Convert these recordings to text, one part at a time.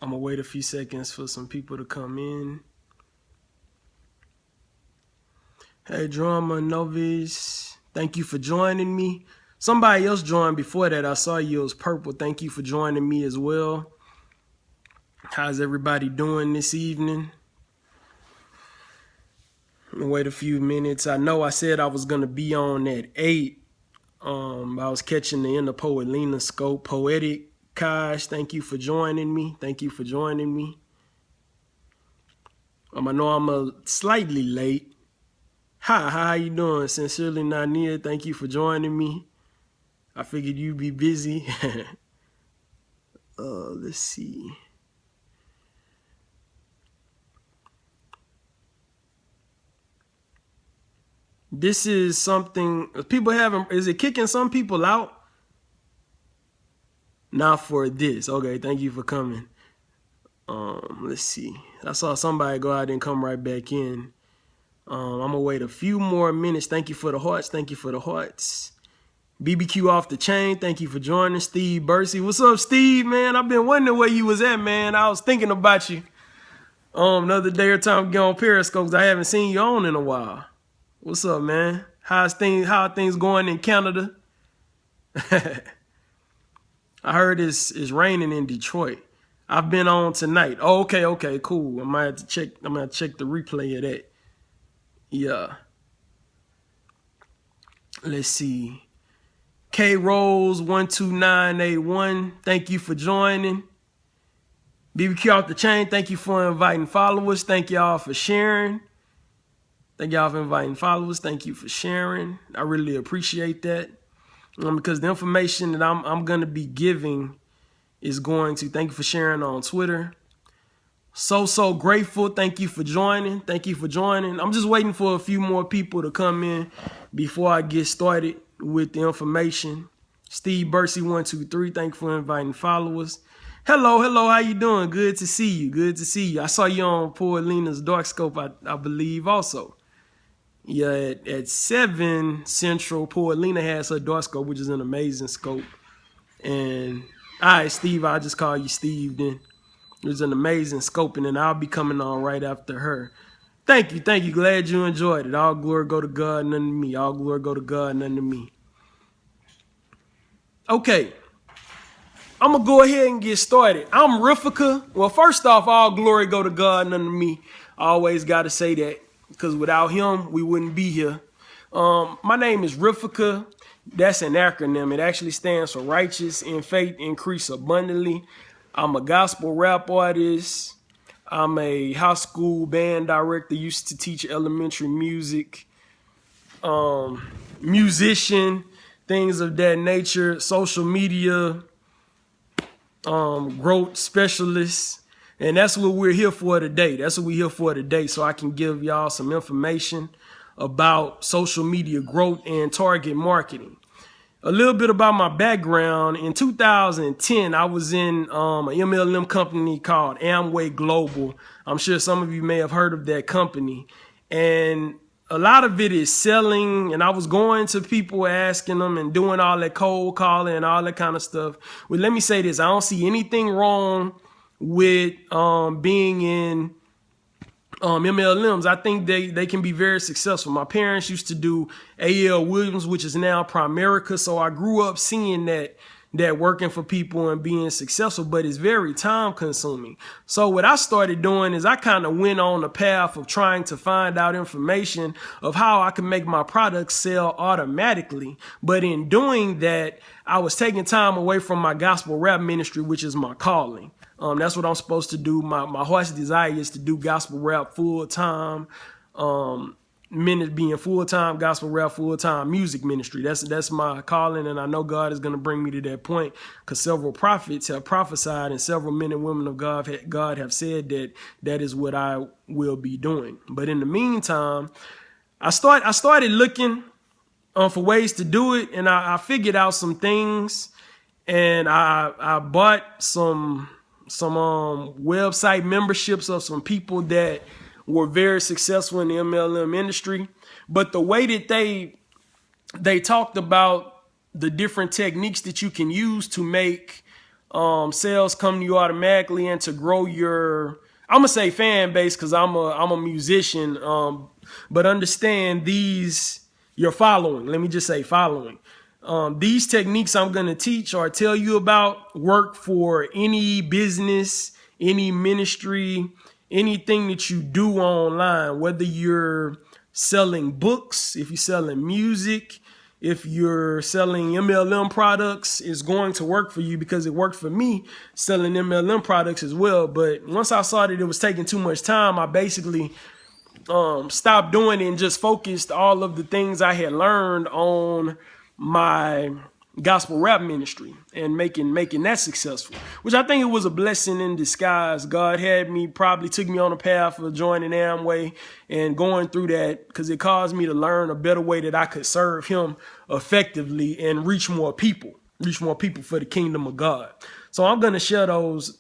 I'm gonna wait a few seconds for some people to come in. Hey, Drama Novice, thank you for joining me. Somebody else joined before that. I saw you. It was Purple. Thank you for joining me as well. How's everybody doing this evening? Wait a few minutes. I know I said I was gonna be on at 8. I was catching the end of Poetlina Scope. Poetic Kosh, thank you for joining me. Thank you for joining me. I know I'm slightly late. Hi, how you doing? Sincerely Nania, thank you for joining me. I figured you'd be busy. Let's see. This is something people haven't. Is it kicking some people out? Not for this. Okay, thank you for coming. Let's see. I saw somebody go out and come right back in. I'm gonna wait a few more minutes. Thank you for the hearts. Thank you for the hearts. BBQ off the chain. Thank you for joining. Steve Bursey. What's up, Steve, man? I've been wondering where you was at, man. I was thinking about you. Another day or time to get on Periscope. I haven't seen you on in a while. What's up, man? How are things going in Canada? I heard it's raining in Detroit. I've been on tonight. Oh, okay, cool. I'm gonna check the replay of that. Yeah. Let's see. K Rose 12981. Thank you for joining. BBQ off the chain. Thank you for inviting followers. Thank y'all for sharing. Thank y'all for inviting followers. Thank you for sharing. I really appreciate that. Because the information that I'm going to be giving is going to, thank you for sharing on Twitter. So grateful. Thank you for joining. Thank you for joining. I'm just waiting for a few more people to come in before I get started with the information. Steve Bursey 123. Thank you for inviting followers. Hello, how you doing? Good to see you. I saw you on Poetlina's Dark Scope, I believe also. Yeah, at 7 Central, Poetlina has her Dark Scope, which is an amazing scope. And, all right, Steve, I'll just call you Steve then. It was an amazing scope, and then I'll be coming on right after her. Thank you. Glad you enjoyed it. All glory go to God, none to me. All glory go to God, none to me. Okay. I'm going to go ahead and get started. I'm Rifika. Well, first off, all glory go to God, none to me. I always got to say that, because without him, we wouldn't be here. My name is Rifika. That's an acronym. It actually stands for Righteous in Faith Increase Abundantly. I'm a gospel rap artist. I'm a high school band director, used to teach elementary music, musician, things of that nature, social media, growth specialist. And that's what we're here for today. So I can give y'all some information about social media growth and target marketing. A little bit about my background. In 2010, I was in a MLM company called Amway Global. I'm sure some of you may have heard of that company. And a lot of it is selling, and I was going to people asking them and doing all that cold calling and all that kind of stuff. Well, let me say this. I don't see anything wrong with being in MLMs. I think they can be very successful. My parents used to do A.L. Williams, which is now Primerica. So I grew up seeing that working for people and being successful, but it's very time consuming. So what I started doing is I kind of went on the path of trying to find out information of how I can make my products sell automatically. But in doing that, I was taking time away from my gospel rap ministry, which is my calling. That's what I'm supposed to do. My heart's desire is to do gospel rap full time, being full time gospel rap, full time music ministry. That's my calling, and I know God is going to bring me to that point because several prophets have prophesied, and several men and women of God have said that is what I will be doing. But in the meantime, I started looking for ways to do it, and I figured out some things, and I bought some website memberships of some people that were very successful in the MLM industry. But the way that they talked about the different techniques that you can use to make sales come to you automatically, and to grow your, I'm gonna say fan base, because I'm a musician, but understand these, your following. Let me just say following. These techniques I'm gonna teach or tell you about work for any business, any ministry, anything that you do online, whether you're selling books, if you're selling music, if you're selling MLM products, it's going to work for you, because it worked for me selling MLM products as well. But once I saw that it was taking too much time, I basically stopped doing it and just focused all of the things I had learned on my gospel rap ministry and making that successful, which I think it was a blessing in disguise. God had me, probably took me on a path of joining Amway and going through that, because it caused me to learn a better way that I could serve him effectively and reach more people for the kingdom of God. So I'm going to share those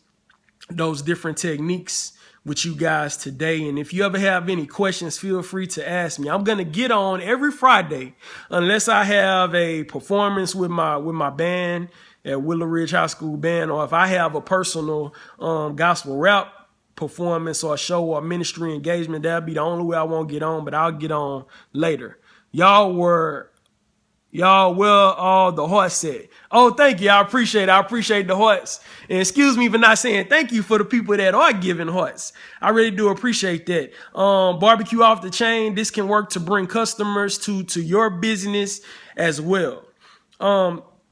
different techniques with you guys today. And if you ever have any questions, feel free to ask me. I'm going to get on every Friday, unless I have a performance with my band at Willow Ridge High School Band, or if I have a personal gospel rap performance or show or ministry engagement. That'll be the only way I won't get on, but I'll get on later. Y'all, well, all the hearts said. Oh, thank you. I appreciate it. I appreciate the hearts. And excuse me for not saying thank you for the people that are giving hearts. I really do appreciate that. Barbecue off the chain. This can work to bring customers to your business as well.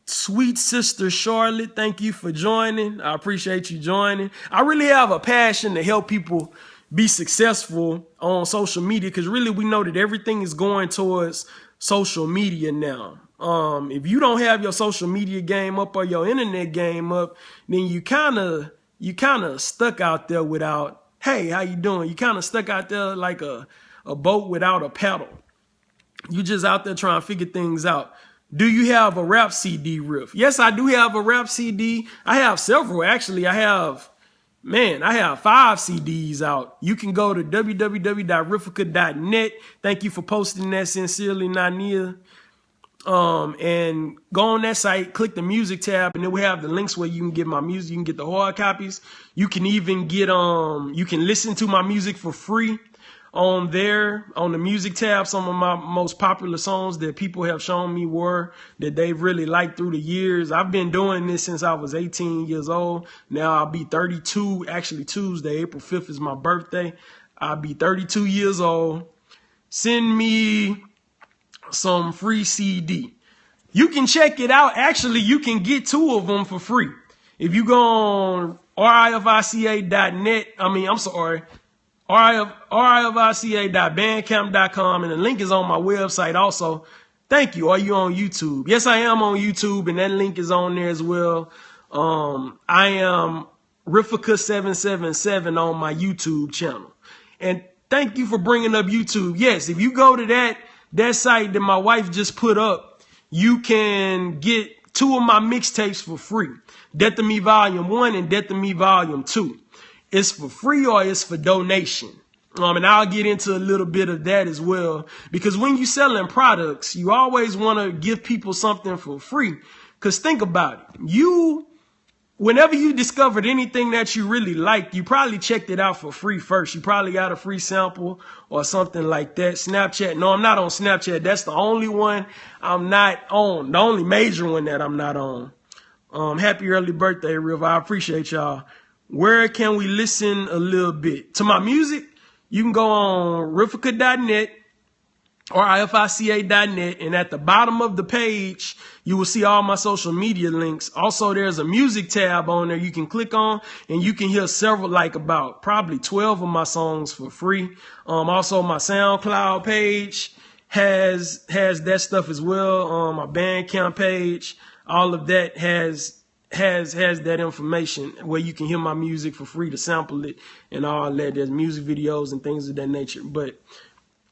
Sweet sister Charlotte, thank you for joining. I appreciate you joining. I really have a passion to help people be successful on social media, because really we know that everything is going towards social media now. If you don't have your social media game up or your internet game up, then you kind of stuck out there without, hey, how you doing? You kind of stuck out there like a boat without a paddle. You just out there trying to figure things out. Do you have a rap CD, Riff? Yes, I do have a rap CD. I have several, actually. I have 5 CDs out. You can go to www.riffica.net. Thank you for posting that, sincerely, Nania. And go on that site, click the music tab, and then we have the links where you can get my music. You can get the hard copies. You can even get, you can listen to my music for free on there, on the music tab. Some of my most popular songs that people have shown me that they really liked through the years. I've been doing this since I was 18 years old. Now I'll be 32. Actually, Tuesday, April 5th is my birthday. I'll be 32 years old. Send me some free CD. You can check it out. Actually, you can get 2 of them for free. If you go on rifica.net, rifica.bandcamp.com, and the link is on my website also. Thank you. Are you on YouTube? Yes, I am on YouTube, and that link is on there as well. I am Rifica777 on my YouTube channel. And thank you for bringing up YouTube. Yes, if you go to that site that my wife just put up, you can get 2 of my mixtapes for free. Death to Me Volume 1 and Death to Me Volume 2. It's for free or it's for donation. And I'll get into a little bit of that as well, because when you're selling products, you always want to give people something for free. Because think about it. Whenever you discovered anything that you really liked, you probably checked it out for free first. You probably got a free sample or something like that. Snapchat. No, I'm not on Snapchat. That's the only one I'm not on. The only major one that I'm not on. Happy early birthday, Riv. I appreciate y'all. Where can we listen a little bit to my music? You can go on rifica.net or rifica.net, and at the bottom of the page, you will see all my social media links. Also, there's a music tab on there you can click on, and you can hear several, like about probably 12 of my songs for free. Also, my SoundCloud page has that stuff as well. My Bandcamp page, all of that has that information where you can hear my music for free, to sample it and all that. There's music videos and things of that nature. But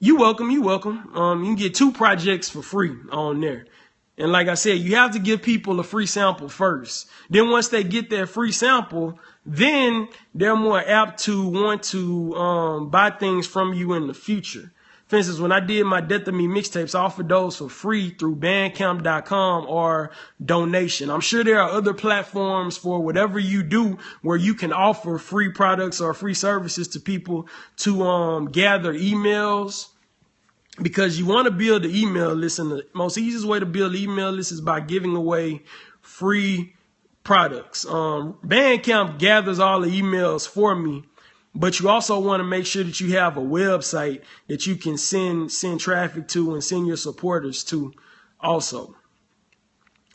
you're welcome. You can get 2 projects for free on there. And like I said, you have to give people a free sample first. Then once they get their free sample, then they're more apt to want to buy things from you in the future. For instance, when I did my Death of Me mixtapes, I offered those for free through bandcamp.com or donation. I'm sure there are other platforms for whatever you do where you can offer free products or free services to people to gather emails, because you want to build the email list. And the most easiest way to build the email list is by giving away free products. Bandcamp gathers all the emails for me, but you also want to make sure that you have a website that you can send traffic to and send your supporters to also.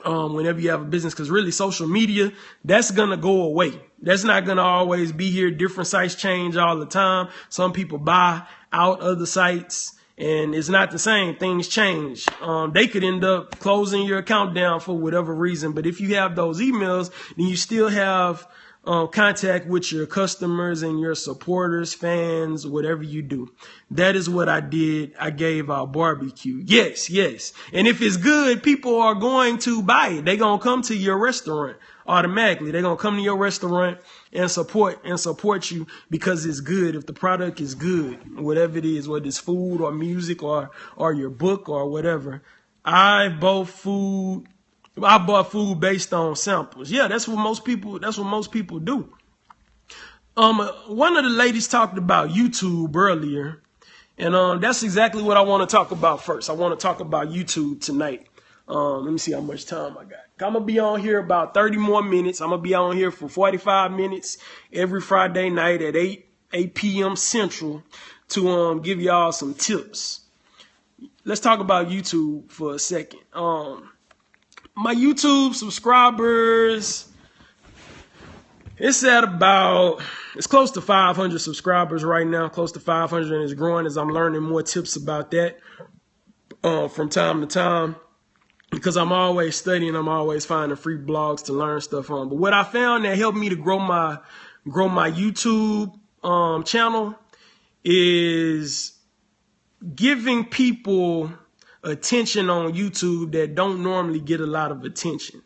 Whenever you have a business, because really social media, that's going to go away. That's not going to always be here. Different sites change all the time. Some people buy out other sites and it's not the same. Things change. They could end up closing your account down for whatever reason. But if you have those emails, then you still have contact with your customers and your supporters, fans, whatever you do. That is what I did. I gave out barbecue. Yes, yes. And if it's good, people are going to buy it. They're going to come to your restaurant automatically. They're going to come to your restaurant and support you because it's good. If the product is good, whatever it is, whether it's food or music or your book or whatever. I bought food based on samples. Yeah, that's what most people do. One of the ladies talked about YouTube earlier, and that's exactly what I want to talk about first. I want to talk about YouTube tonight. Let me see how much time I got. I'm going to be on here about 30 more minutes. I'm going to be on here for 45 minutes every Friday night at 8 p.m. Central to give y'all some tips. Let's talk about YouTube for a second. My YouTube subscribers, it's close to 500 subscribers right now, close to 500, and it's growing as I'm learning more tips about that from time to time, because I'm always studying, I'm always finding free blogs to learn stuff on. But what I found that helped me to grow my YouTube channel is giving people attention on YouTube that don't normally get a lot of attention.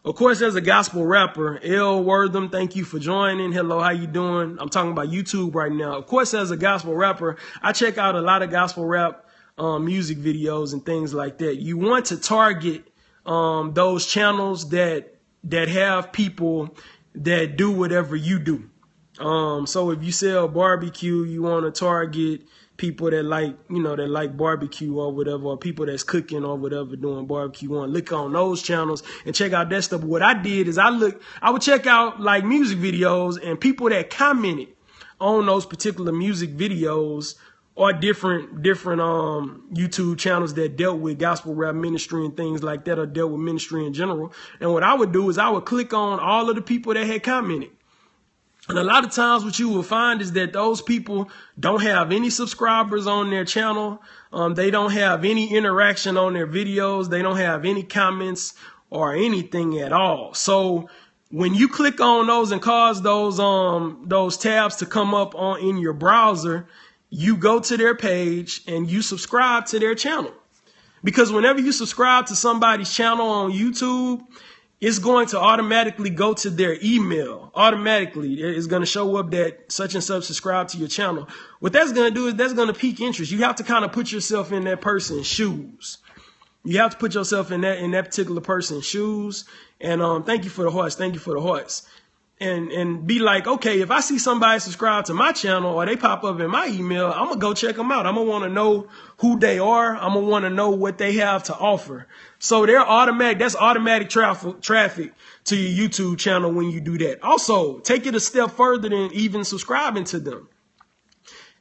Of course, as a gospel rapper, L. Wortham, thank you for joining. Hello, how you doing? I'm talking about YouTube right now. Of course, as a gospel rapper, I check out a lot of gospel rap music videos and things like that. You want to target those channels that have people that do whatever you do. So if you sell barbecue, you want to target people that like barbecue or whatever, or people that's cooking or whatever doing barbecue. You want to look on those channels and check out that stuff. But what I did is I would check out like music videos and people that commented on those particular music videos or different YouTube channels that dealt with gospel rap ministry and things like that, or dealt with ministry in general. And what I would do is I would click on all of the people that had commented. And a lot of times what you will find is that those people don't have any subscribers on their channel. They don't have any interaction on their videos. They don't have any comments or anything at all. So when you click on those and cause those tabs to come up in your browser, you go to their page and you subscribe to their channel. Because whenever you subscribe to somebody's channel on YouTube, it's going to automatically go to their email. Automatically, it's going to show up that such and such subscribe to your channel. What that's going to do is that's going to pique interest. You have to kind of put yourself in that person's shoes. You have to put yourself in that particular person's shoes. And thank you for the hearts. Thank you for the hearts. And be like, okay, if I see somebody subscribe to my channel or they pop up in my email, I'm going to go check them out. I'm going to want to know who they are. I'm going to want to know what they have to offer. So that's automatic traffic to your YouTube channel when you do that. Also, take it a step further than even subscribing to them.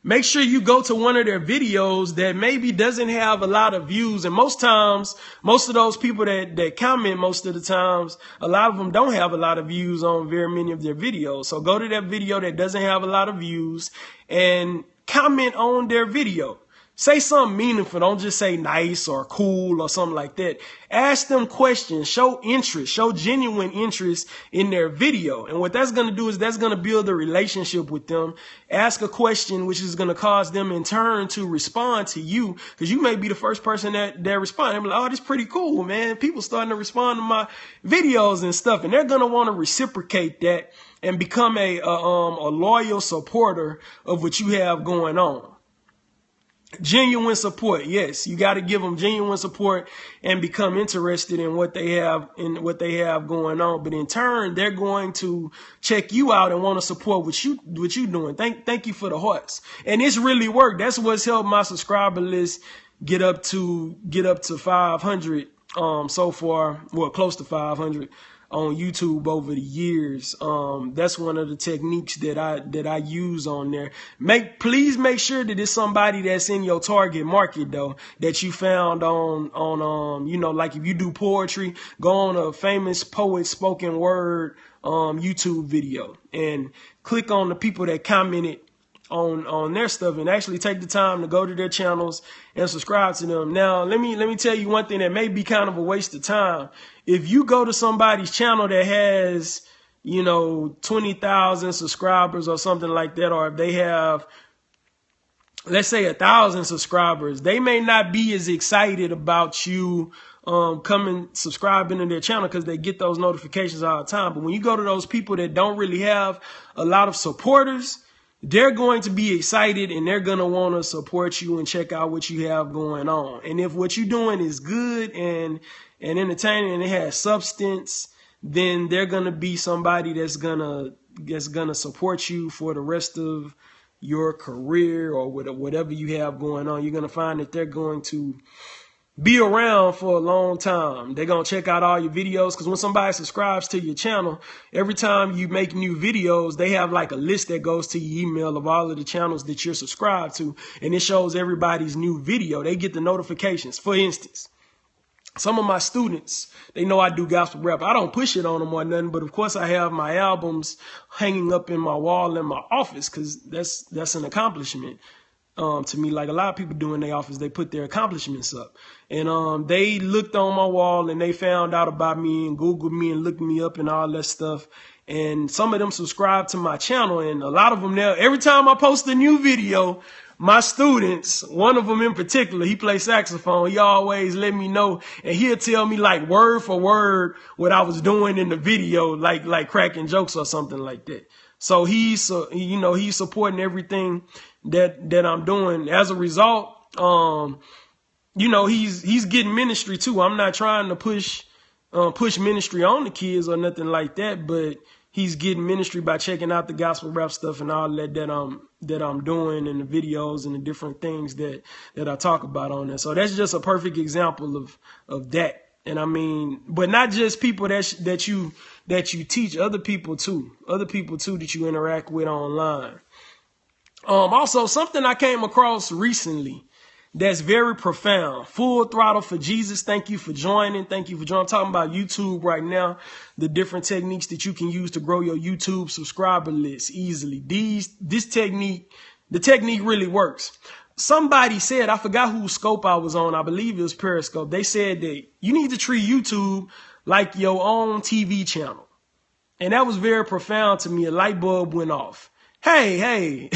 Make sure you go to one of their videos that maybe doesn't have a lot of views. And most times, most of those people that comment, most of the times, a lot of them don't have a lot of views on very many of their videos. So go to that video that doesn't have a lot of views and comment on their video. Say something meaningful. Don't just say nice or cool or something like that. Ask them questions. Show interest. Show genuine interest in their video. And what that's going to do is that's going to build a relationship with them. Ask a question which is going to cause them in turn to respond to you, because you may be the first person that respond. They're like, oh, this is pretty cool, man. People starting to respond to my videos and stuff. And they're going to want to reciprocate that and become a loyal supporter of what you have going on. Genuine support. Yes, you got to give them genuine support and become interested in what they have going on. But in turn, they're going to check you out and want to support what you doing. Thank you for the hearts. And it's really worked. That's what's helped my subscriber list get up to 500 so far. Well, close to 500 on YouTube over the years. That's one of the techniques that I use on there. Please make sure that it's somebody that's in your target market though, that you found on you know, like if you do poetry, go on a famous poet spoken word YouTube video and click on the people that commented on their stuff and actually take the time to go to their channels and subscribe to them. Now, let me tell you one thing that may be kind of a waste of time. If you go to somebody's channel that has, you know, 20,000 subscribers or something like that, or if they have, let's say 1,000 subscribers, they may not be as excited about you subscribing to their channel because they get those notifications all the time. But when you go to those people that don't really have a lot of supporters, they're going to be excited and they're going to want to support you and check out what you have going on. And if what you're doing is good and entertaining and it has substance, then they're going to be somebody that's going to support you for the rest of your career or whatever you have going on. You're going to find that they're going to be around for a long time. They're going to check out all your videos because when somebody subscribes to your channel, every time you make new videos, they have like a list that goes to your email of all of the channels that you're subscribed to, and it shows everybody's new video. They get the notifications. For instance, some of my students, they know I do gospel rap. I don't push it on them or nothing, but of course I have my albums hanging up in my wall in my office because that's an accomplishment. To me, like a lot of people do in their office, they put their accomplishments up. And they looked on my wall and they found out about me and Googled me and looked me up and all that stuff. And some of them subscribed to my channel, and a lot of them now, every time I post a new video, my students, one of them in particular, he plays saxophone. He always let me know, and he'll tell me like word for word what I was doing in the video, like cracking jokes or something like that. So he's supporting everything that I'm doing. As a result, he's getting ministry too. I'm not trying to push ministry on the kids or nothing like that, but he's getting ministry by checking out the gospel rap stuff and all that I'm doing and the videos and the different things that I talk about on there. So that's just a perfect example of that. And I mean, but not just people that you teach, other people too that you interact with online. Also, something I came across recently that's very profound. Full Throttle for Jesus. Thank you for joining. I'm talking about YouTube right now. The different techniques that you can use to grow your YouTube subscriber list easily. The technique really works. Somebody said, I forgot whose scope I was on. I believe it was Periscope. They said that you need to treat YouTube like your own TV channel. And that was very profound to me. A light bulb went off. Hey,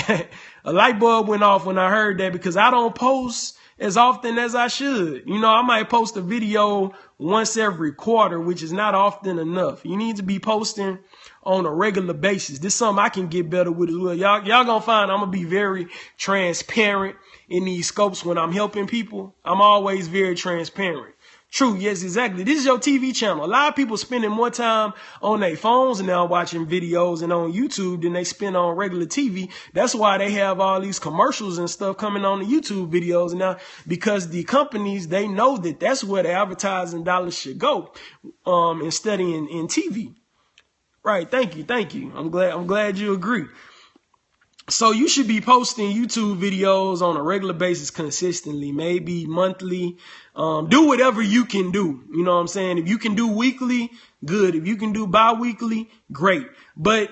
a light bulb went off when I heard that, because I don't post as often as I should. You know, I might post a video once every quarter, which is not often enough. You need to be posting on a regular basis. This is something I can get better with as well. Y'all gonna find I'm gonna be very transparent in these scopes when I'm helping people. I'm always very transparent. True, yes, exactly. This is your TV channel. A lot of people spending more time on their phones now watching videos and on YouTube than they spend on regular TV. That's why they have all these commercials and stuff coming on the YouTube videos now, because the companies, they know that that's where the advertising dollars should go, instead of in TV. Right. Thank you. I'm glad you agree. So you should be posting YouTube videos on a regular basis consistently, maybe monthly. Do whatever you can do. You know what I'm saying? If you can do weekly, good. If you can do bi-weekly, great. But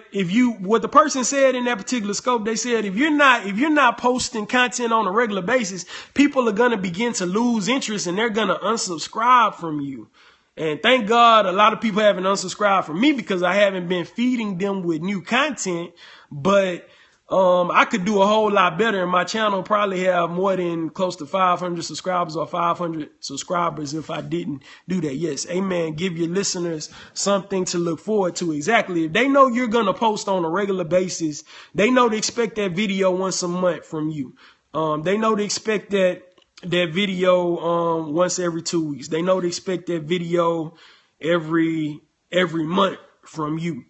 what the person said in that particular scope, they said, if you're not posting content on a regular basis, people are going to begin to lose interest and they're going to unsubscribe from you. And thank God a lot of people haven't unsubscribed from me, because I haven't been feeding them with new content. But I could do a whole lot better, and my channel probably have more than close to 500 subscribers or 500 subscribers if I didn't do that. Yes, amen. Give your listeners something to look forward to. Exactly. If they know you're going to post on a regular basis, they know to expect that video once a month from you. They know to expect that video once every 2 weeks. They know to expect that video every month from you.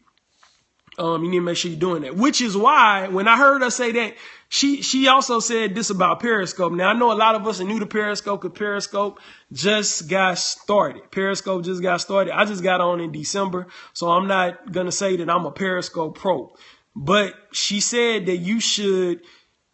You need to make sure you're doing that. Which is why when I heard her say that, she also said this about Periscope. Now I know a lot of us are new to Periscope because Periscope just got started. Periscope just got started. I just got on in December, so I'm not gonna say that I'm a Periscope pro. But she said that you should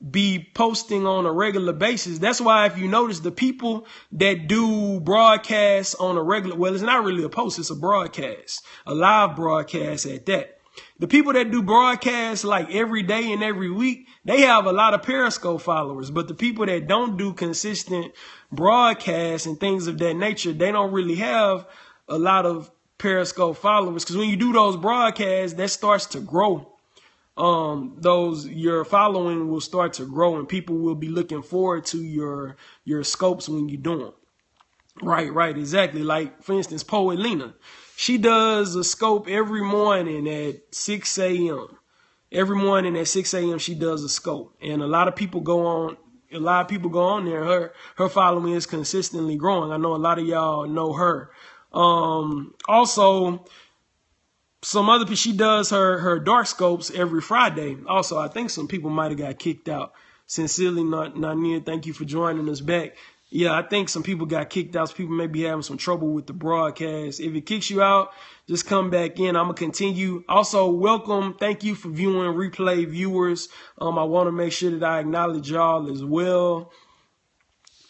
be posting on a regular basis. That's why if you notice the people that do broadcasts on a regular, well, it's not really a post, it's a broadcast, a live broadcast at that. The people that do broadcasts like every day and every week, they have a lot of Periscope followers. But the people that don't do consistent broadcasts and things of that nature, they don't really have a lot of Periscope followers. Because when you do those broadcasts, that starts to grow. Your following will start to grow and people will be looking forward to your scopes when you do them. Right, exactly. Like, for instance, Poet Lena. She does a scope every morning at 6 a.m. Every morning at 6 a.m. she does a scope. And a lot of people go on there. Her following is consistently growing. I know a lot of y'all know her. Also, some other people, she does her dark scopes every Friday. Also, I think some people might have got kicked out. Sincerely, Nania, thank you for joining us back. Yeah, I think some people got kicked out. Some people may be having some trouble with the broadcast. If it kicks you out, just come back in. I'm going to continue. Also, welcome. Thank you for viewing, replay viewers. I want to make sure that I acknowledge y'all as well.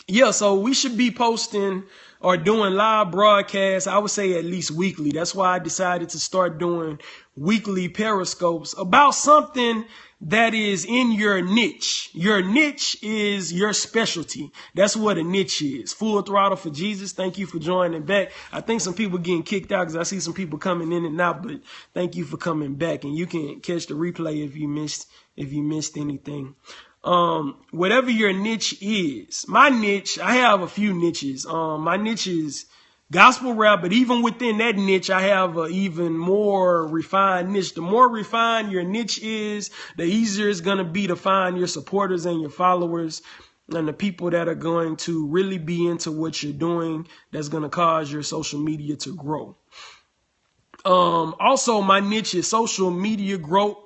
Yeah, so we should be posting or doing live broadcasts, I would say at least weekly. That's why I decided to start doing weekly Periscopes about something that is in your niche. Your niche is your specialty. That's what a niche is. Full Throttle for Jesus. Thank you for joining back. I think some people getting kicked out because I see some people coming in and out, but thank you for coming back. And you can catch the replay if you missed anything. Whatever your niche is. My niche, I have a few niches. My niche is gospel rap, but even within that niche, I have an even more refined niche. The more refined your niche is, the easier it's going to be to find your supporters and your followers and the people that are going to really be into what you're doing, that's going to cause your social media to grow. Also, my niche is social media growth,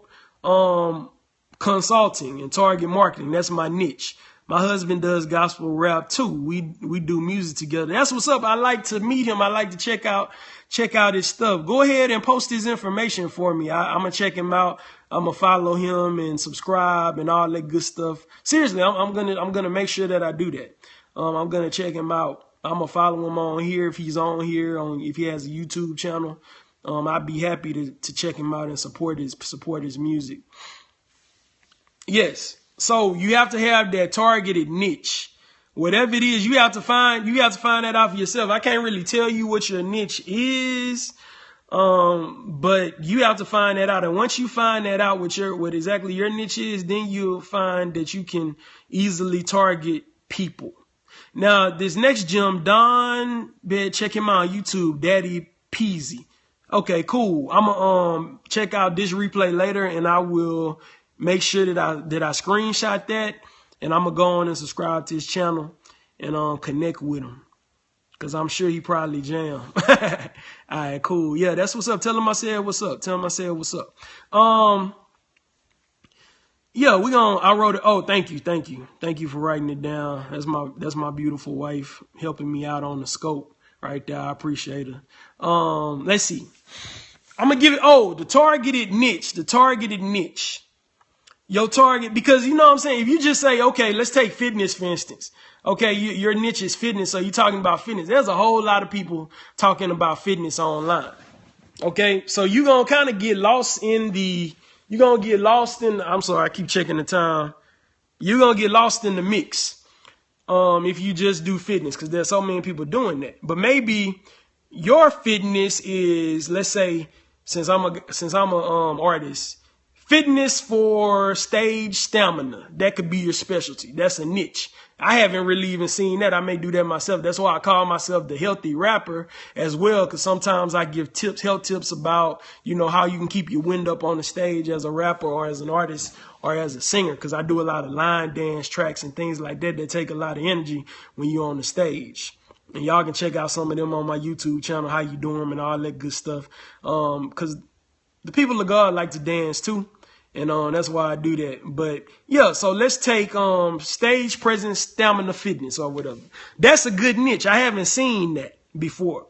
consulting and target marketing. That's my niche. My husband does gospel rap too. We do music together. That's what's up. I like to meet him. I like to check out his stuff. Go ahead and post his information for me. I'm gonna check him out. I'm gonna follow him and subscribe and all that good stuff. Seriously, I'm gonna make sure that I do that. I'm gonna check him out. I'm gonna follow him on here if he's on here. If he has a YouTube channel, I'd be happy to check him out and support his music. Yes. So you have to have that targeted niche. Whatever it is, you have to find that out for yourself. I can't really tell you what your niche is, but you have to find that out. And once you find that out what exactly your niche is, then you'll find that you can easily target people. Now, this next gem, Don, check him out on YouTube, Daddy Peasy. Okay, cool. I'm gonna check out this replay later, and I will make sure that I screenshot that, and I'm gonna go on and subscribe to his channel and connect with him, cause I'm sure he probably jam. All right, cool. Yeah, that's what's up. Tell him I said what's up. Tell him I said what's up. Yeah, I wrote it. Oh, thank you for writing it down. That's my beautiful wife helping me out on the scope right there. I appreciate her. Let's see. I'm gonna give it. Oh, the targeted niche. Your target, because you know what I'm saying, if you just say, okay, let's take fitness, for instance. Okay, your niche is fitness, so you're talking about fitness. There's a whole lot of people talking about fitness online. Okay, so you're going to kind of get lost I'm sorry, I keep checking the time. You're going to get lost in the mix if you just do fitness, because there's so many people doing that. But maybe your fitness is, let's say, since I'm a artist, Fitness for stage stamina. That could be your specialty. That's a niche. I haven't really even seen that. I may do that myself. That's why I call myself the healthy rapper as well, because sometimes I give tips, health tips about, how you can keep your wind up on the stage as a rapper or as an artist or as a singer, because I do a lot of line dance tracks and things like that that take a lot of energy when you're on the stage. And y'all can check out some of them on my YouTube channel, how you do them and all that good stuff. Because the people of God like to dance too. And that's why I do that. But yeah, so let's take stage presence stamina fitness or whatever. That's a good niche. I haven't seen that before.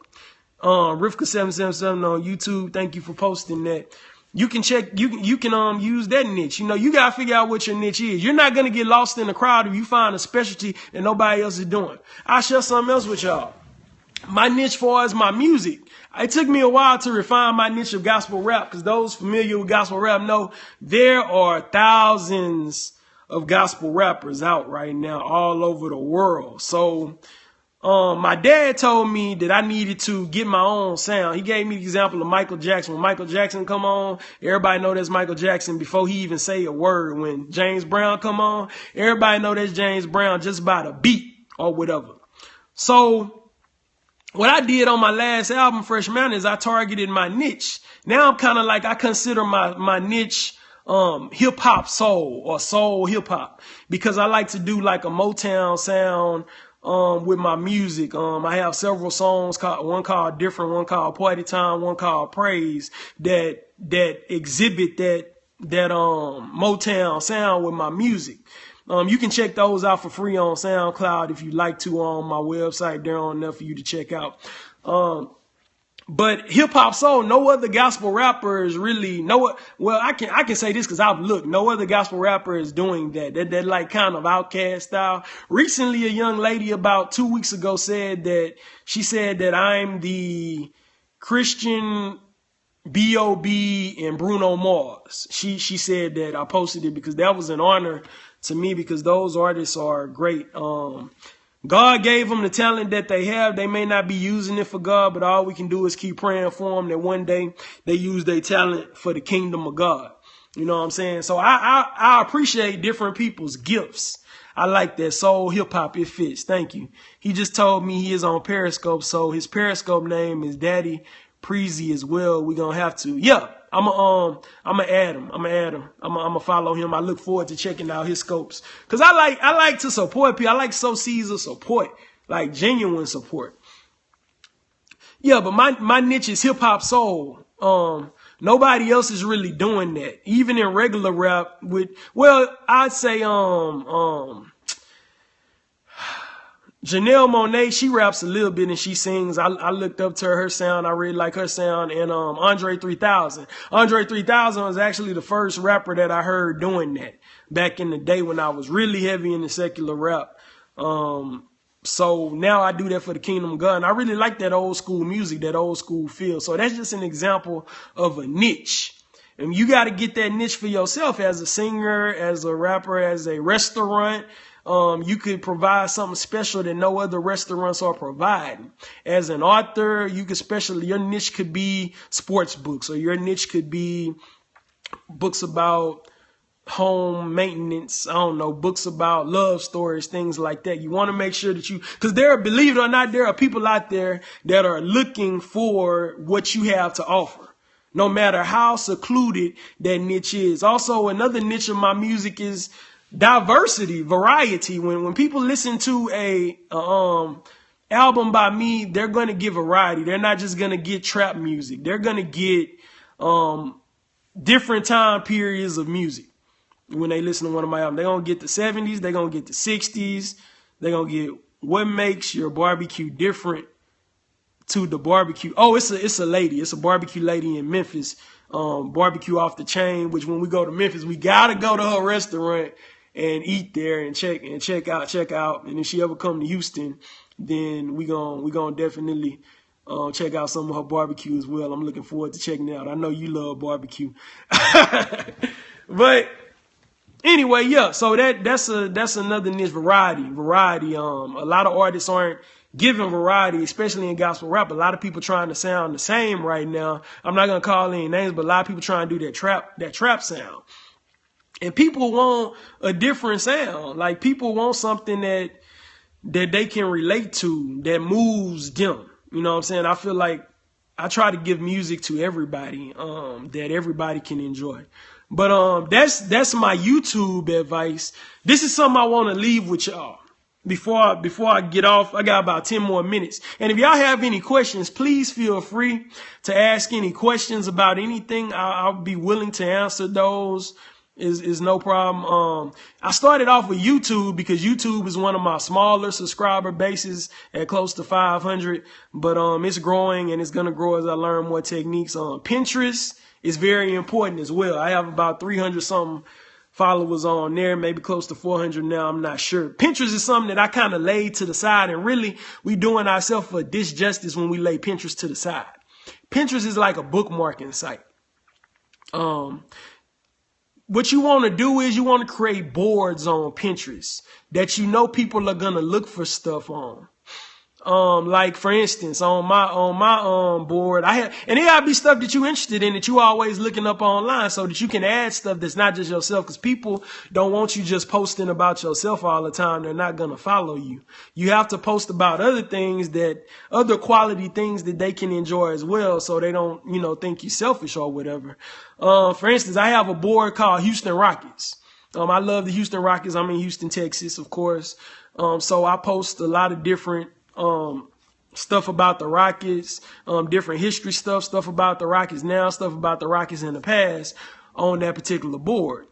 Rivka777 on YouTube, thank you for posting that. You can check, you can use that niche. You gotta figure out what your niche is. You're not gonna get lost in the crowd if you find a specialty that nobody else is doing. I'll share something else with y'all. My niche for is my music. It took me a while to refine my niche of gospel rap, because those familiar with gospel rap know there are thousands of gospel rappers out right now all over the world. So my dad told me that I needed to get my own sound. He gave me the example of Michael Jackson. When Michael Jackson come on, everybody know that's Michael Jackson before he even say a word. When James Brown come on, everybody know that's James Brown just by the beat or whatever. So what I did on my last album, Fresh Mountain, is I targeted my niche. Now I'm kind of like, I consider my niche hip hop soul or soul hip hop, because I like to do like a Motown sound with my music. I have several songs, one called Different, one called Party Time, one called Praise, that exhibit that Motown sound with my music. You can check those out for free on SoundCloud if you'd like to, on my website. They're on there for you to check out. But hip hop soul, no other gospel rapper is really well, I can say this because I've looked. No other gospel rapper is doing that. That like kind of outcast style. Recently, a young lady about 2 weeks ago said that I'm the Christian B.O.B. and Bruno Mars. She said that. I posted it because that was an honor to me, because those artists are great. God gave them the talent that they have. They may not be using it for God, but all we can do is keep praying for them that one day they use their talent for the kingdom of God. You know what I'm saying? So I appreciate different people's gifts. I like that soul hip hop. It fits. Thank you. He just told me he is on Periscope, so his Periscope name is Daddy Preezy as well. We're gonna have to, yeah. I'm gonna add him. I'm gonna follow him. I look forward to checking out his scopes, because I like to support people. I like sow seeds of support, like genuine support. Yeah, but my niche is hip hop soul. Nobody else is really doing that, even in regular rap. I'd say Janelle Monáe, she raps a little bit and she sings. I looked up to her sound. I really like her sound. And Andre 3000. Andre 3000 was actually the first rapper that I heard doing that back in the day when I was really heavy in the secular rap. So now I do that for the kingdom of God. And I really like that old school music, that old school feel. So that's just an example of a niche. And you got to get that niche for yourself as a singer, as a rapper, as a restaurant. You could provide something special that no other restaurants are providing. As an author, your niche could be sports books, or your niche could be books about home maintenance. I don't know, books about love stories, things like that. You want to make sure that because believe it or not, there are people out there that are looking for what you have to offer, no matter how secluded that niche is. Also, another niche of my music is diversity, variety. When people listen to a album by me, they're going to get variety. They're not just going to get trap music. They're going to get different time periods of music. When they listen to one of my albums, they're going to get the 70s, they're going to get the 60s, they're going to get what makes your barbecue different to the barbecue. Oh, it's a lady. It's a barbecue lady in Memphis, Barbecue Off the Chain, which when we go to Memphis, we got to go to her restaurant and eat there and check out. And if she ever come to Houston, then we gonna definitely check out some of her barbecue as well. I'm looking forward to checking it out. I know you love barbecue. But anyway, yeah, so that's another niche, variety. A lot of artists aren't given variety, especially in gospel rap. A lot of people trying to sound the same right now. I'm not gonna call any names, but a lot of people trying to do that trap sound. And people want a different sound. Like, people want something that they can relate to, that moves them. You know what I'm saying? I feel like I try to give music to everybody, that everybody can enjoy. But that's my YouTube advice. This is something I want to leave with y'all. Before I get off, I got about 10 more minutes. And if y'all have any questions, please feel free to ask any questions about anything. I'll be willing to answer those. Is no problem. I started off with YouTube because YouTube is one of my smaller subscriber bases at close to 500, but it's growing, and it's gonna grow as I learn more techniques. Pinterest is very important as well. I have about 300 something followers on there, maybe close to 400 now, I'm not sure. Pinterest is something that I kind of laid to the side, and really we doing ourselves a disjustice when we lay Pinterest to the side. Pinterest is like a bookmarking site. What you want to do is you want to create boards on Pinterest that you know people are going to look for stuff on. Like, for instance, on my board, and it gotta be stuff that you're interested in, that you always looking up online, so that you can add stuff that's not just yourself, because people don't want you just posting about yourself all the time. They're not gonna follow you. You have to post about other things, other quality things that they can enjoy as well, so they don't, think you selfish or whatever. For instance, I have a board called Houston Rockets. I love the Houston Rockets. I'm in Houston, Texas, of course. So I post a lot of different stuff about the Rockets, different history stuff about the Rockets now, stuff about the Rockets in the past on that particular board.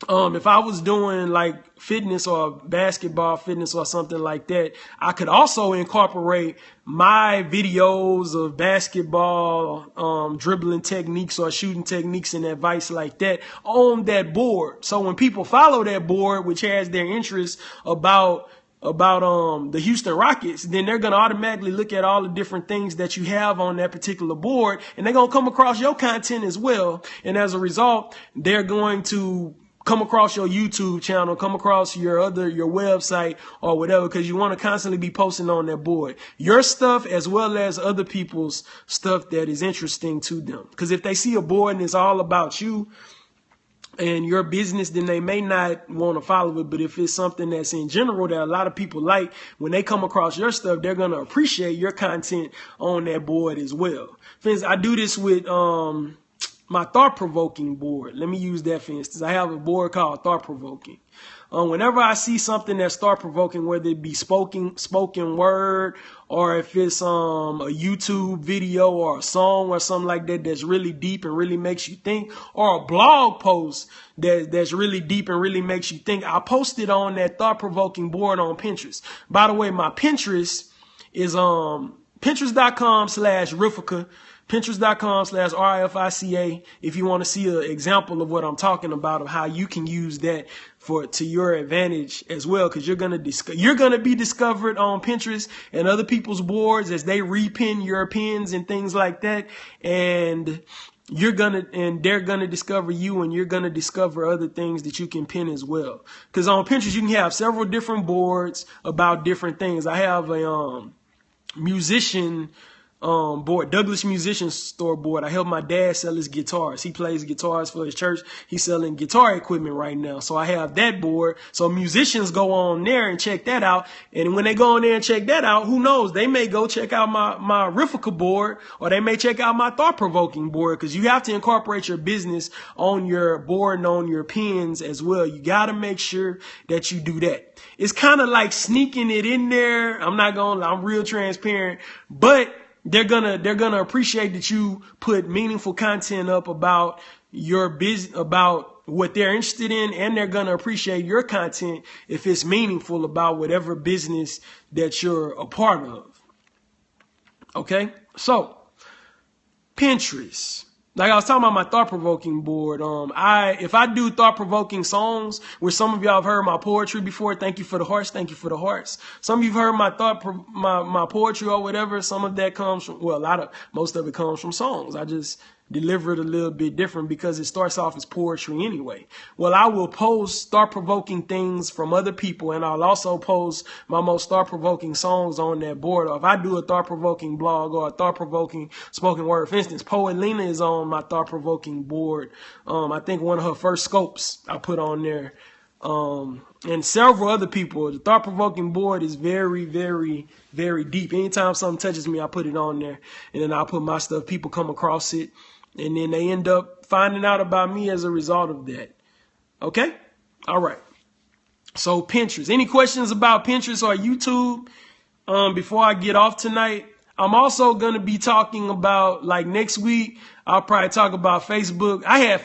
If I was doing like fitness or basketball fitness or something like that, I could also incorporate my videos of basketball, dribbling techniques or shooting techniques and advice like that on that board. So when people follow that board, which has their interest about the Houston Rockets, then they're going to automatically look at all the different things that you have on that particular board, and they're going to come across your content as well. And as a result, they're going to come across your YouTube channel, come across your website or whatever, because you want to constantly be posting on that board your stuff as well as other people's stuff that is interesting to them. Because if they see a board and it's all about you and your business, then they may not want to follow it. But if it's something that's in general that a lot of people like, when they come across your stuff, they're going to appreciate your content on that board as well. Friends, I do this with my thought-provoking board. Let me use that for instance. I have a board called thought-provoking. Whenever I see something that's thought-provoking, whether it be spoken word, or if it's a YouTube video or a song or something like that that's really deep and really makes you think, or a blog post that's really deep and really makes you think, I post it on that thought-provoking board on Pinterest. By the way, my Pinterest is pinterest.com/Rifica. Pinterest.com/RIFICA if you want to see an example of what I'm talking about, of how you can use that to your advantage as well, because you're gonna be discovered on Pinterest and other people's boards as they repin your pins and things like that, and they're gonna discover you, and you're gonna discover other things that you can pin as well. Because on Pinterest you can have several different boards about different things. I have a musician board, Douglas Musician Store board. I help my dad sell his guitars. He plays guitars for his church. He's selling guitar equipment right now. So I have that board. So musicians go on there and check that out. And when they go on there and check that out, who knows? They may go check out my Rifica board, or they may check out my thought-provoking board, because you have to incorporate your business on your board and on your pins as well. You got to make sure that you do that. It's kind of like sneaking it in there. I'm real transparent, but they're gonna appreciate that you put meaningful content up about your business, about what they're interested in, and they're gonna appreciate your content if it's meaningful about whatever business that you're a part of. Okay, so Pinterest. Like I was talking about my thought-provoking board. If I do thought-provoking songs, where some of y'all have heard my poetry before, thank you for the hearts, thank you for the hearts. Some of you've heard my poetry or whatever. Some of that comes from, most of it comes from songs. I just deliver it a little bit different because it starts off as poetry anyway. Well, I will post thought-provoking things from other people, and I'll also post my most thought-provoking songs on that board. Or if I do a thought-provoking blog or a thought-provoking spoken word, for instance, Poet Lena is on my thought-provoking board. I think one of her first scopes I put on there. And several other people. The thought-provoking board is very, very, very deep. Anytime something touches me, I put it on there, and then I'll put my stuff. People come across it, and then they end up finding out about me as a result of that. Okay? All right. So Pinterest. Any questions about Pinterest or YouTube before I get off tonight? I'm also going to be talking about, like, next week, I'll probably talk about Facebook. I had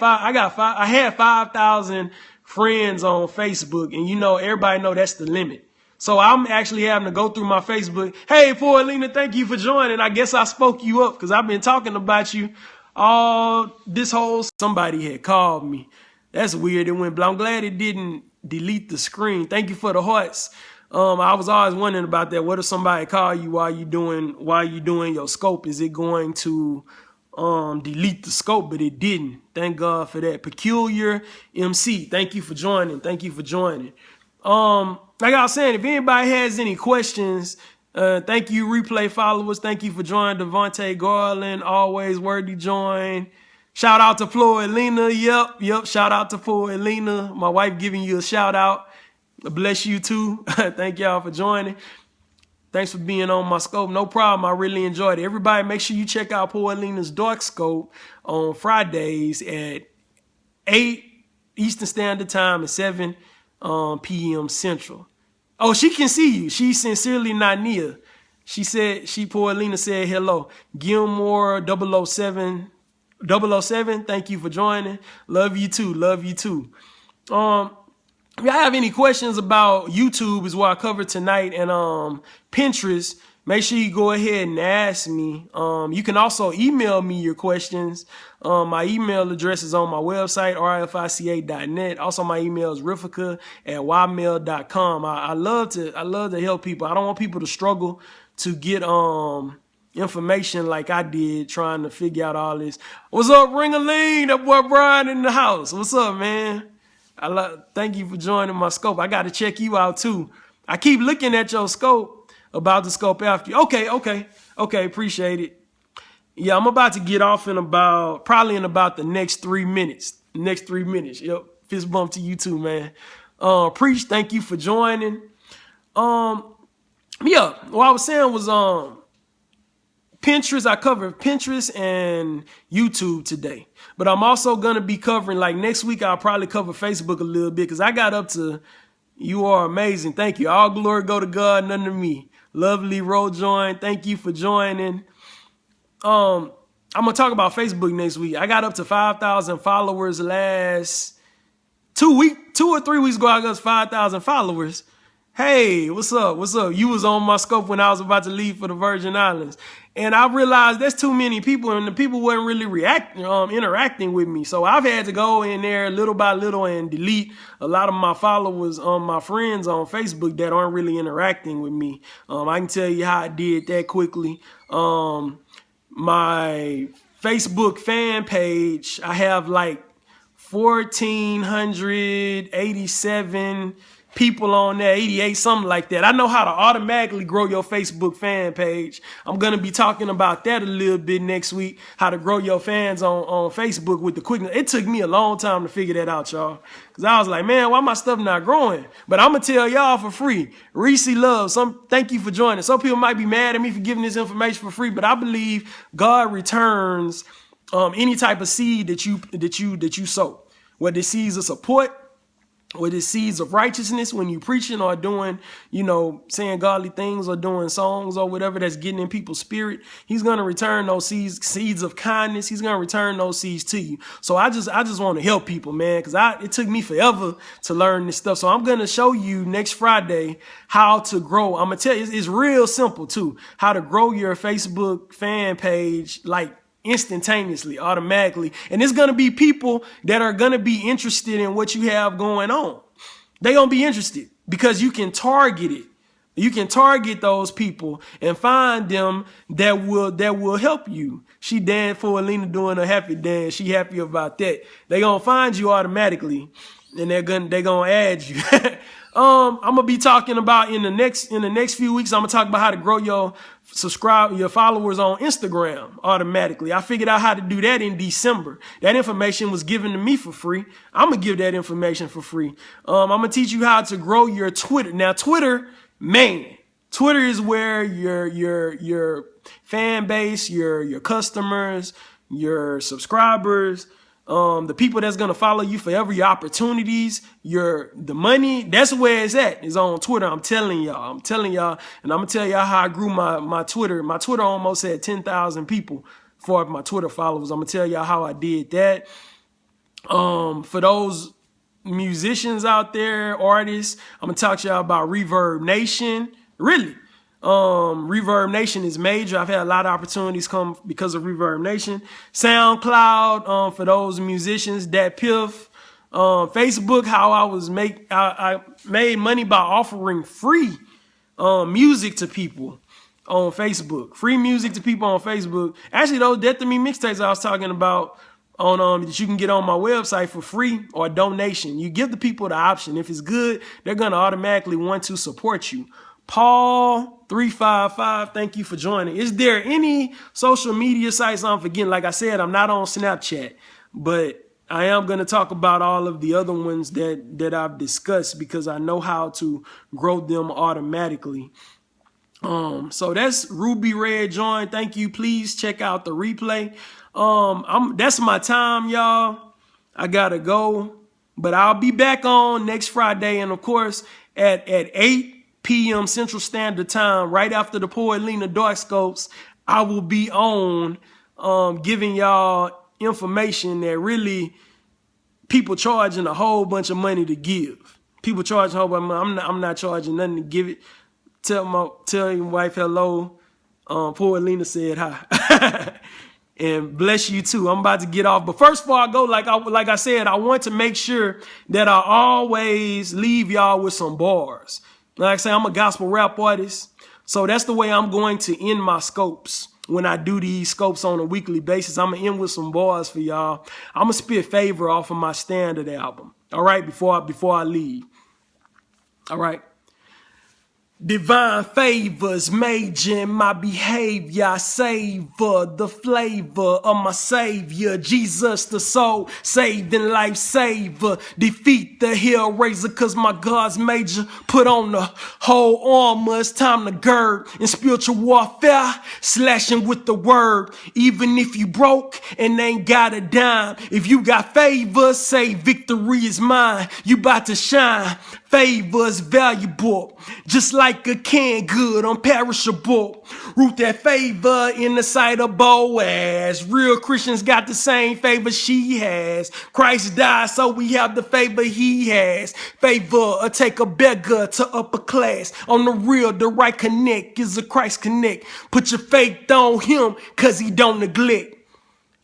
5,000 friends on Facebook, and you know, everybody know that's the limit. So I'm actually having to go through my Facebook. Hey, Poet Lena, thank you for joining. I guess I spoke you up because I've been talking about you all this whole. Somebody had called me. That's weird. It went blank. I'm glad it didn't delete the screen. Thank you for the hearts. I was always wondering about that. What if somebody call you while you doing your scope? Is it going to delete the scope? But it didn't. Thank God for that. Peculiar MC, thank you for joining. Thank you for joining. Like I was saying, if anybody has any questions, thank you, replay followers. Thank you for joining. Devontae Garland, always worthy join. Shout out to Floyd Lena. Yep. Shout out to Floyd Lena. My wife giving you a shout out. Bless you too. Thank y'all for joining. Thanks for being on my scope. No problem. I really enjoyed it. Everybody, make sure you check out Poet Lena's Dark Scope on Fridays at 8 Eastern Standard Time and 7 p.m. Central. Oh, she can see you. She's sincerely not near. Poet Lena said hello. Gilmore 007. Thank you for joining. Love you too. Love you too. If y'all have any questions about YouTube is what I covered tonight, and Pinterest, make sure you go ahead and ask me. You can also email me your questions. My email address is on my website, rifica.net. Also, my email is rifica@ymail.com. I love to help people. I don't want people to struggle to get information like I did trying to figure out all this. What's up, Ring-a-ling? That boy Brian in the house. What's up, man? Thank you for joining my scope. I got to check you out too. I keep looking at your scope, about the scope after you. Okay. Appreciate it. Yeah, I'm about to get off probably in about the next 3 minutes. Yep. Fist bump to you too, man. Preach, thank you for joining. Yeah, what I was saying was Pinterest. I covered Pinterest and YouTube today. But I'm also going to be covering, like next week, I'll probably cover Facebook a little bit because I got up to, you are amazing. Thank you. All glory go to God, none to me. Lovely Rojoin, thank you for joining. I'm going to talk about Facebook next week. I got up to 5,000 followers last 2 or 3 weeks ago. I got 5,000 followers. Hey, what's up? You was on my scope when I was about to leave for the Virgin Islands. And I realized there's too many people, and the people weren't really interacting with me. So I've had to go in there little by little and delete a lot of my followers, my friends on Facebook that aren't really interacting with me. I can tell you how I did that quickly. My Facebook fan page, I have like 1,487 people on there, 88, something like that. I know how to automatically grow your Facebook fan page. I'm going to be talking about that a little bit next week, how to grow your fans on Facebook with the quickness. It took me a long time to figure that out, y'all, because I was like, man, why my stuff not growing? But I'm going to tell y'all for free. Reese Love, thank you for joining. Some people might be mad at me for giving this information for free, but I believe God returns any type of seed that you sow, whether it's seeds of support, with his seeds of righteousness, when you preaching or doing, saying godly things or doing songs or whatever that's getting in people's spirit, he's going to return those seeds of kindness. He's going to return those seeds to you. So I just want to help people, man, because it took me forever to learn this stuff. So I'm going to show you next Friday how to grow. I'm going to tell you, it's real simple too, how to grow your Facebook fan page, like instantaneously, automatically. And it's going to be people that are going to be interested in what you have going on. They're going to be interested because you can target it You can target those people and find them that will help you. She danced for Alina doing a happy dance. She happy about that. They gonna find you automatically, and they're gonna add you. I'm gonna be talking about in the next few weeks. I'm gonna talk about how to grow your followers on Instagram automatically. I figured out how to do that in December. That information was given to me for free. I'm gonna give that information for free. I'm gonna teach you how to grow your Twitter. Now, Twitter is where your fan base, your customers, your subscribers, the people that's gonna follow you forever, your opportunities, the money, that's where it's at. It's on Twitter. I'm telling y'all, and I'm gonna tell y'all how I grew my Twitter. My Twitter almost had 10,000 people for my Twitter followers. I'm gonna tell y'all how I did that. For those musicians out there, artists, I'm gonna talk to y'all about Reverb Nation. Really, Reverb Nation is major. I've had a lot of opportunities come because of Reverb Nation. SoundCloud, for those musicians, that Piff. Facebook, how I made money by offering free music to people on Facebook. Free music to people on Facebook. Actually, those Death to Me mixtapes I was talking about on that you can get on my website for free or donation. You give the people the option. If it's good, they're gonna automatically want to support you. Paul 355, thank you for joining. Is there any social media sites I'm forgetting? Like I said, I'm not on Snapchat, but I am going to talk about all of the other ones that I've discussed because I know how to grow them automatically. So that's Ruby Red Join. Thank you. Please check out the replay. That's my time, y'all. I gotta go, but I'll be back on next Friday, and of course at 8 p.m. Central Standard Time, right after the Poet Lena Dark Scopes, I will be on giving y'all information that really people charging a whole bunch of money to give. People charging a whole bunch of money. I'm not charging nothing to give it. Tell your wife hello. Poet Lena said hi. And bless you too. I'm about to get off. But first before I go, like I said, I want to make sure that I always leave y'all with some bars. Like I say, I'm a gospel rap artist. So that's the way I'm going to end my scopes. When I do these scopes on a weekly basis, I'm going to end with some bars for y'all. I'm going to spit Favor off of my Standard album. All right, before I leave. All right. Divine favors major in my behavior. I savor the flavor of my savior. Jesus the soul saving lifesaver. Defeat the hell raiser cause my God's major. Put on the whole armor. It's time to gird. In spiritual warfare, slashing with the word. Even if you broke and ain't got a dime. If you got favor, say victory is mine. You about to shine. Favor is valuable. Just like a canned good, unperishable. Root that favor in the sight of Boaz. Real Christians got the same favor she has. Christ died, so we have the favor he has. Favor take a beggar to upper class. On the real, the right connect is a Christ connect. Put your faith on him, cause he don't neglect.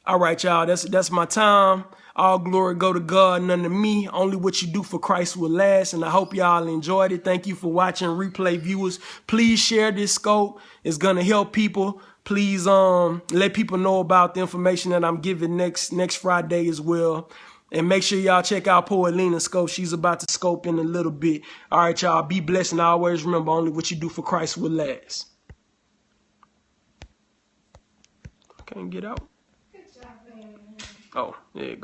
All right, y'all, that's my time. All glory go to God, none to me. Only what you do for Christ will last. And I hope y'all enjoyed it. Thank you for watching, replay viewers. Please share this scope. It's going to help people. Please let people know about the information that I'm giving next Friday as well. And make sure y'all check out Poet Lena's scope. She's about to scope in a little bit. All right, y'all. Be blessed and always remember, only what you do for Christ will last. I can't get out. Good job, man. Oh, there you go.